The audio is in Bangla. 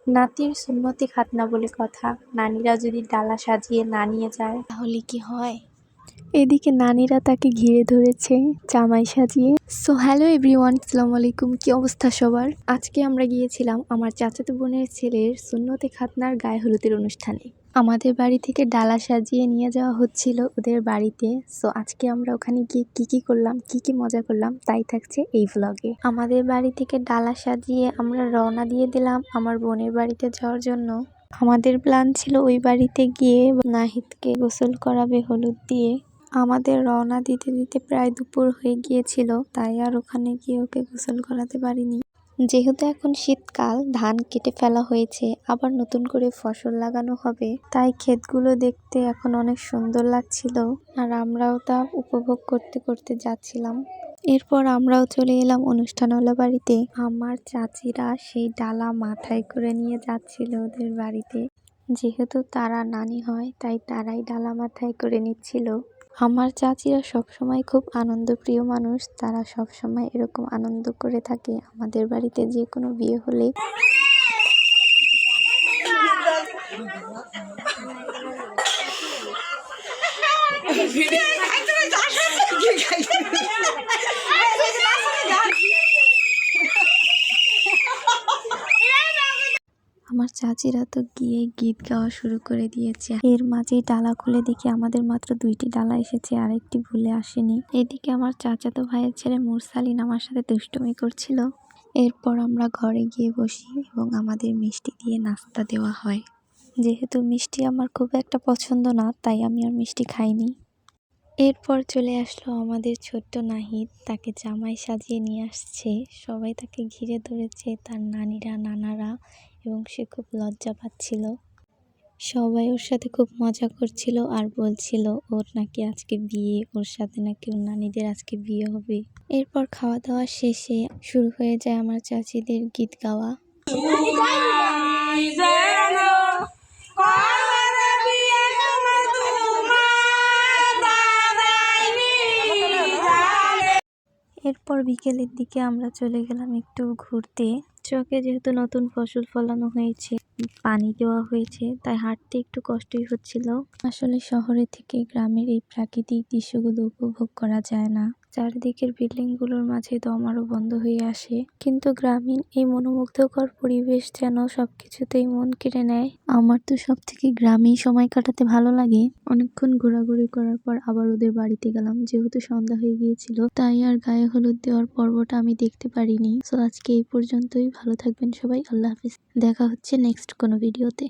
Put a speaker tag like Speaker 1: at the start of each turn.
Speaker 1: নাতির সুন্নতি খাতনা বলে কথা। নানিরা যদি ডালা সাজিয়ে না নিয়ে যায় তাহলে কি হয়? এদিকে নানিরা তাকে ঘিরে ধরেছে জামাই সাজিয়ে। সো হ্যালো এভরিওয়ান, আসসালামু আলাইকুম। কি অবস্থা সবার? আজকে আমরা গিয়েছিলাম আমার চাচাতো বোনের ছেলের সুন্নতি খাতনার গায়ে হলুদের অনুষ্ঠানে। আমাদের বাড়ি থেকে ডালা সাজিয়ে নিয়ে যাওয়া হচ্ছিল ওদের বাড়িতে। সো আজকে আমরা ওখানে গিয়ে কি করলাম, কি মজা করলাম তাই থাকছে এই ভ্লগে। আমাদের বাড়ি থেকে ডালা সাজিয়ে আমরা রওনা দিয়ে দিলাম আমার বোনের বাড়িতে যাওয়ার জন্য। আমাদের প্ল্যান ছিল ওই বাড়িতে গিয়ে নাহিদকে গোসল করাবে হলুদ দিয়ে। আমাদের রওনা দিতে প্রায় দুপুর হয়ে গিয়েছিল, তাই আর ওখানে গিয়ে ওকে গোসল করাতে পারিনি। যেহেতু এখন শীতকাল, ধান কেটে ফেলা হয়েছে, আবার নতুন করে ফসল লাগানো হবে, তাই ক্ষেতগুলো দেখতে এখন অনেক সুন্দর লাগছিল আর আমরাও তা উপভোগ করতে যাচ্ছিলাম। এরপর আমরাও চলে এলাম অনুষ্ঠানওয়ালা বাড়িতে। আমার চাচিরা সেই ডালা মাথায় করে নিয়ে যাচ্ছিল ওদের বাড়িতে। যেহেতু তারা নানি হয় তাই তারাই ডালা মাথায় করে নিচ্ছিল। আমার চাচিরা সবসময় খুব আনন্দপ্রিয় মানুষ, তারা সবসময় এরকম আনন্দ করে থাকে আমাদের বাড়িতে যে কোনো বিয়ে হলে। আমার চাচিরা তো গিয়ে গীত গাওয়া শুরু করে দিয়েছে। এর মাঝেই ডালা খুলে দেখি আমাদের মাত্র 2টি ডালা এসেছে, আরেকটি ভুলে আসেনি। এদিকে আমার চাচাতো ভাইয়ের ছেলে মুরসালিন আমার সাথে দুষ্টুমি করছিল। এরপর আমরা ঘরে গিয়ে বসি এবং আমাদের মিষ্টি দিয়ে নাস্তা দেওয়া হয়। যেহেতু মিষ্টি আমার খুব একটা পছন্দ না, তাই আমি আর মিষ্টি খাইনি। এরপর চলে আসলো আমাদের ছোট্ট নাহিদ, তাকে জামাই সাজিয়ে নিয়ে আসছে। সবাই তাকে ঘিরে ধরেছে, তার নানিরা নানারা, এবং সে খুব লজ্জা পাচ্ছিল। সবাই ওর সাথে খুব মজা করছিল আর বলছিল ওর নাকি আজকে বিয়ে, ওর সাথে নাকি ওর নানিদের আজকে বিয়ে হবে। এরপর খাওয়া দাওয়া শেষে শুরু হয়ে যায় আমার চাচিদের গীত গাওয়া। এরপর বিকেলের দিকে আমরা চলে গেলাম একটু ঘুরতে। চকে যেহেতু নতুন ফসল ফলানো হয়েছে, পানি দেওয়া হয়েছে, তাই হাঁটতে একটু কষ্টই হচ্ছিল। আসলে শহরে থেকে গ্রামের এই প্রাকৃতিক দৃশ্যগুলো উপভোগ করা যায় না। চারিদিকের বিল্ডিং গুলোর মাঝে দম আরো বন্ধ হয়ে আসে, কিন্তু গ্রামীণ এই মনোমুগ্ধকর পরিবেশ যেন সবকিছুতেই মন কেড়ে নেয়। আমার তো সব থেকে গ্রামেই সময় কাটাতে ভালো লাগে। অনেকক্ষণ ঘোরাঘুরি করার পর আবার ওদের বাড়িতে গেলাম। যেহেতু সন্ধ্যা হয়ে গিয়েছিল, তাই আর গায়ে হলুদ দেওয়ার পর্বটা আমি দেখতে পারিনি। তো আজকে এই পর্যন্তই। ভালো থাকবেন সবাই। আল্লাহ হাফিজ। দেখা হচ্ছে নেক্সট কোনো ভিডিওতে।